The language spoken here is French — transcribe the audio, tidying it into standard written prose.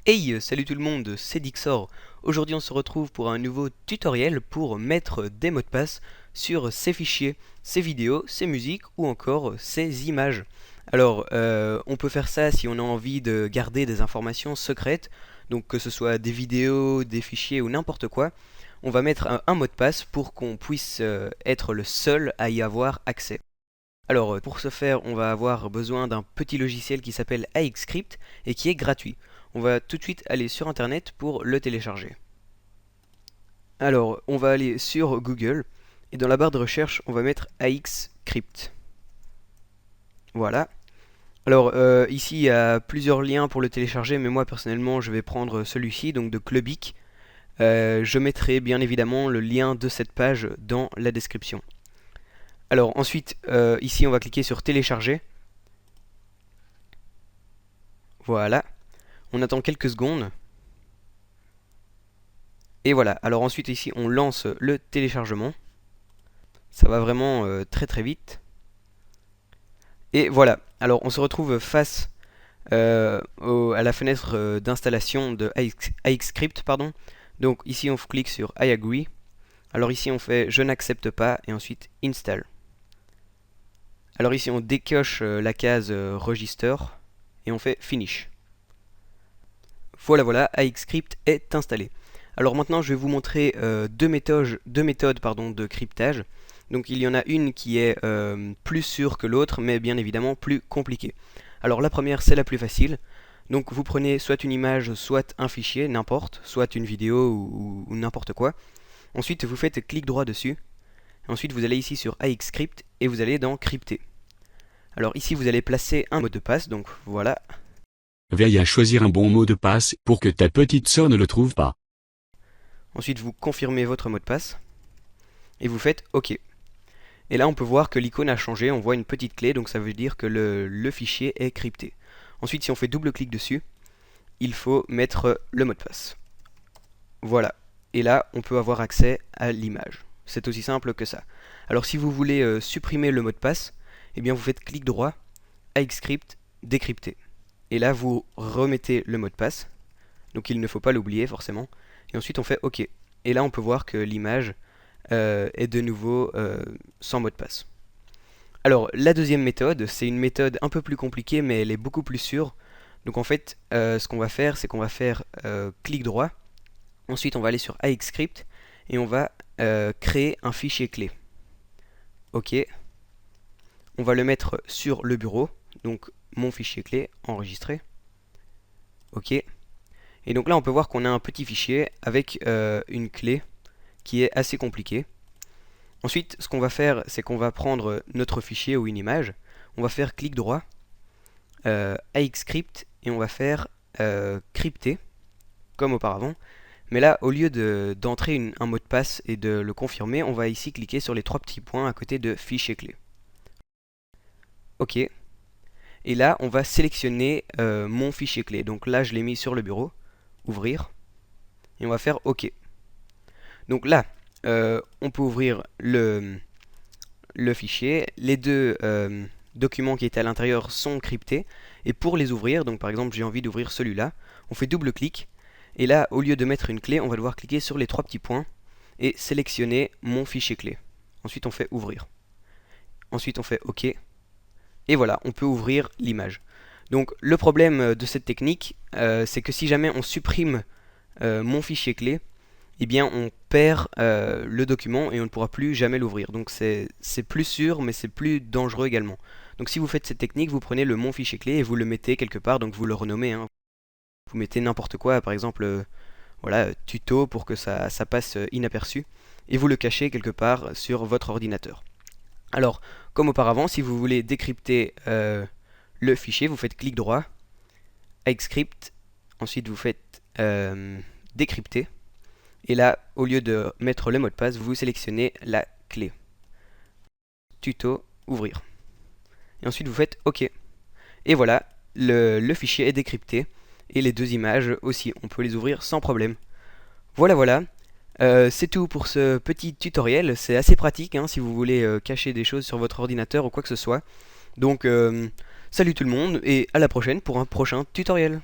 Hey, salut tout le monde, c'est Dixor. Aujourd'hui on se retrouve pour un nouveau tutoriel pour mettre des mots de passe sur ces fichiers, ces vidéos, ces musiques ou encore ces images. Alors, on peut faire ça si on a envie de garder des informations secrètes, donc que ce soit des vidéos, des fichiers ou n'importe quoi. On va mettre un mot de passe pour qu'on puisse être le seul à y avoir accès. Alors, pour ce faire, on va avoir besoin d'un petit logiciel qui s'appelle AXScript et qui est gratuit. On va tout de suite aller sur internet pour le télécharger. Alors, on va aller sur Google et dans la barre de recherche, on va mettre AXScript. Voilà. Alors, ici, il y a plusieurs liens pour le télécharger, mais moi, personnellement, je vais prendre celui-ci, donc de Clubic. Je mettrai bien évidemment le lien de cette page dans la description. Alors, ensuite, ici, on va cliquer sur télécharger. Voilà. On attend quelques secondes. Et voilà, alors ensuite ici on lance le téléchargement. Ça va vraiment très très vite. Et voilà, alors on se retrouve face à la fenêtre d'installation de AXScript, pardon. Donc ici on clique sur I agree. Alors ici on fait je n'accepte pas et ensuite install. Alors ici on décoche la case register et on fait finish. Voilà, AXScript est installé. Alors maintenant je vais vous montrer deux méthodes de cryptage. Donc il y en a une qui est plus sûre que l'autre, mais bien évidemment plus compliquée. Alors la première c'est la plus facile. Donc vous prenez soit une image, soit un fichier, n'importe, soit une vidéo ou n'importe quoi. Ensuite vous faites clic droit dessus. Ensuite vous allez ici sur AXScript et vous allez dans crypter. Alors ici vous allez placer un mot de passe, donc voilà. Veille à choisir un bon mot de passe pour que ta petite sœur ne le trouve pas. Ensuite vous confirmez votre mot de passe et vous faites OK. Et là on peut voir que l'icône a changé, on voit une petite clé, donc ça veut dire que le fichier est crypté. Ensuite si on fait double clic dessus, il faut mettre le mot de passe. Voilà, et là on peut avoir accès à l'image. C'est aussi simple que ça. Alors si vous voulez supprimer le mot de passe, eh bien vous faites clic droit, AXScript, décrypter. Et là vous remettez le mot de passe, donc il ne faut pas l'oublier forcément. Et ensuite on fait OK. Et là on peut voir que l'image est de nouveau sans mot de passe. Alors la deuxième méthode, c'est une méthode un peu plus compliquée mais elle est beaucoup plus sûre. Donc en fait ce qu'on va faire, c'est qu'on va faire clic droit. Ensuite on va aller sur AXScript et on va créer un fichier clé. OK. On va le mettre sur le bureau. Donc mon fichier clé enregistré. OK. Et donc là on peut voir qu'on a un petit fichier avec une clé qui est assez compliquée. Ensuite, ce qu'on va faire, c'est qu'on va prendre notre fichier ou une image, on va faire clic droit, AXScript, et on va faire crypter, comme auparavant. Mais là, au lieu d'entrer un mot de passe et de le confirmer, on va ici cliquer sur les trois petits points à côté de fichier clé. OK. Et là, on va sélectionner mon fichier clé. Donc là, je l'ai mis sur le bureau, ouvrir, et on va faire OK. Donc là, on peut ouvrir le fichier. Les deux documents qui étaient à l'intérieur sont cryptés. Et pour les ouvrir, donc par exemple j'ai envie d'ouvrir celui-là, on fait double clic. Et là, au lieu de mettre une clé, on va devoir cliquer sur les trois petits points et sélectionner mon fichier clé. Ensuite on fait ouvrir. Ensuite on fait OK. Et voilà, on peut ouvrir l'image. Donc le problème de cette technique, c'est que si jamais on supprime mon fichier clé, eh bien on perd le document et on ne pourra plus jamais l'ouvrir. Donc c'est plus sûr, mais c'est plus dangereux également. Donc si vous faites cette technique, vous prenez le mon fichier clé et vous le mettez quelque part, donc vous le renommez. Hein. Vous mettez n'importe quoi, par exemple, voilà, tuto pour que ça passe inaperçu, et vous le cachez quelque part sur votre ordinateur. Alors, comme auparavant, si vous voulez décrypter le fichier, vous faites clic droit, AXScript, ensuite vous faites décrypter. Et là, au lieu de mettre le mot de passe, vous sélectionnez la clé. Tuto, ouvrir. Et ensuite, vous faites OK. Et voilà, le fichier est décrypté. Et les deux images aussi, on peut les ouvrir sans problème. Voilà. C'est tout pour ce petit tutoriel. C'est assez pratique hein, si vous voulez cacher des choses sur votre ordinateur ou quoi que ce soit. Donc, salut tout le monde et à la prochaine pour un prochain tutoriel.